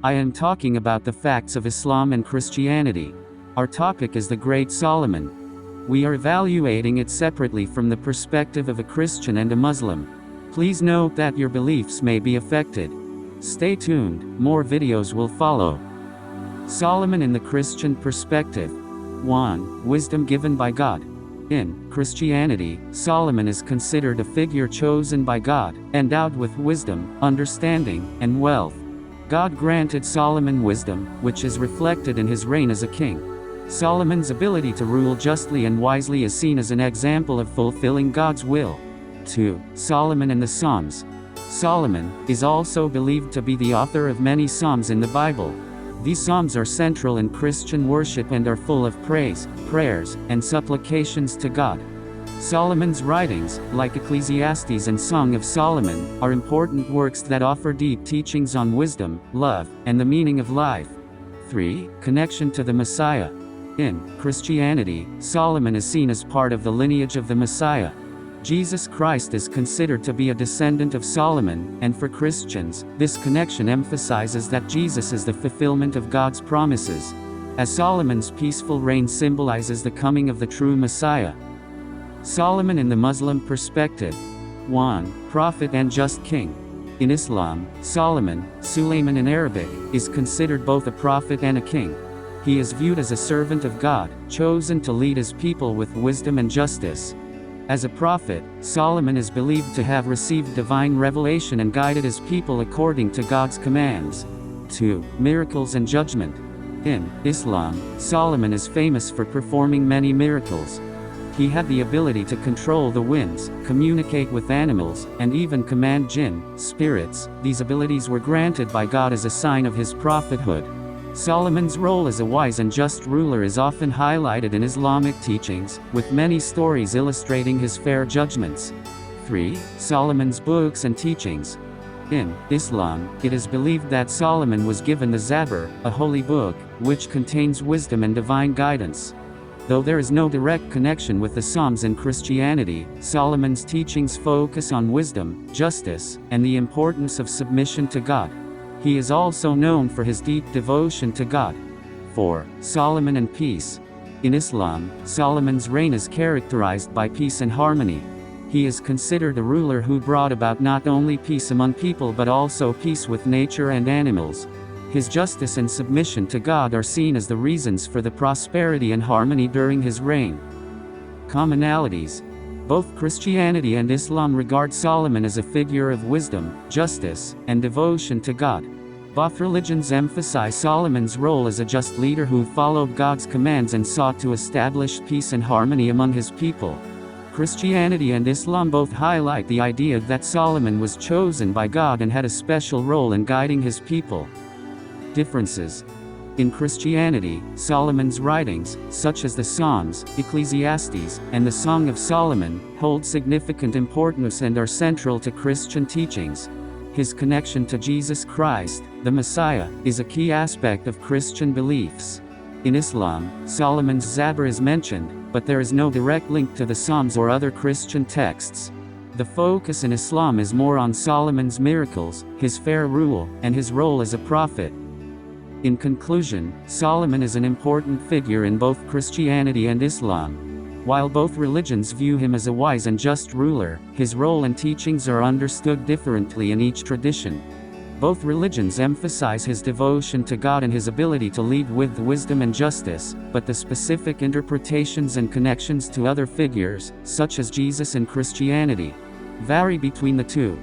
I am talking about the facts of Islam and Christianity. Our topic is the Great Solomon. We are evaluating it separately from the perspective of a Christian and a Muslim. Please note that your beliefs may be affected. Stay tuned, more videos will follow. Solomon in the Christian perspective. 1. Wisdom given by God. In Christianity, Solomon is considered a figure chosen by God, endowed with wisdom, understanding, and wealth. God granted Solomon wisdom, which is reflected in his reign as a king. Solomon's ability to rule justly and wisely is seen as an example of fulfilling God's will. 2. Solomon and the Psalms. Solomon is also believed to be the author of many psalms in the Bible. These psalms are central in Christian worship and are full of praise, prayers, and supplications to God. Solomon's writings, like Ecclesiastes and Song of Solomon, are important works that offer deep teachings on wisdom, love, and the meaning of life. 3. Connection to the Messiah. In Christianity, Solomon is seen as part of the lineage of the Messiah. Jesus Christ is considered to be a descendant of Solomon, and for Christians, this connection emphasizes that Jesus is the fulfillment of God's promises, as Solomon's peaceful reign symbolizes the coming of the true Messiah. Solomon in the Muslim perspective. 1. Prophet and just king. In Islam, Solomon, Sulayman in Arabic, is considered both a prophet and a king. He is viewed as a servant of God, chosen to lead his people with wisdom and justice. As a prophet, Solomon is believed to have received divine revelation and guided his people according to God's commands. 2. Miracles and judgment. In Islam, Solomon is famous for performing many miracles. He had the ability to control the winds, communicate with animals, and even command jinn, spirits. These abilities were granted by God as a sign of his prophethood. Solomon's role as a wise and just ruler is often highlighted in Islamic teachings, with many stories illustrating his fair judgments. 3. Solomon's books and teachings. In Islam, it is believed that Solomon was given the Zabur, a holy book, which contains wisdom and divine guidance. Though there is no direct connection with the Psalms in Christianity, Solomon's teachings focus on wisdom, justice, and the importance of submission to God. He is also known for his deep devotion to God. 4. Solomon and peace. In Islam, Solomon's reign is characterized by peace and harmony. He is considered a ruler who brought about not only peace among people but also peace with nature and animals. His justice and submission to God are seen as the reasons for the prosperity and harmony during his reign. Commonalities. Both Christianity and Islam regard Solomon as a figure of wisdom, justice, and devotion to God. Both religions emphasize Solomon's role as a just leader who followed God's commands and sought to establish peace and harmony among his people. Christianity and Islam both highlight the idea that Solomon was chosen by God and had a special role in guiding his people. Differences. In Christianity, Solomon's writings, such as the Psalms, Ecclesiastes, and the Song of Solomon, hold significant importance and are central to Christian teachings. His connection to Jesus Christ, the Messiah, is a key aspect of Christian beliefs. In Islam, Solomon's Zabur is mentioned, but there is no direct link to the Psalms or other Christian texts. The focus in Islam is more on Solomon's miracles, his fair rule, and his role as a prophet. In conclusion, Solomon is an important figure in both Christianity and Islam. While both religions view him as a wise and just ruler, his role and teachings are understood differently in each tradition. Both religions emphasize his devotion to God and his ability to lead with wisdom and justice, but the specific interpretations and connections to other figures, such as Jesus in Christianity, vary between the two.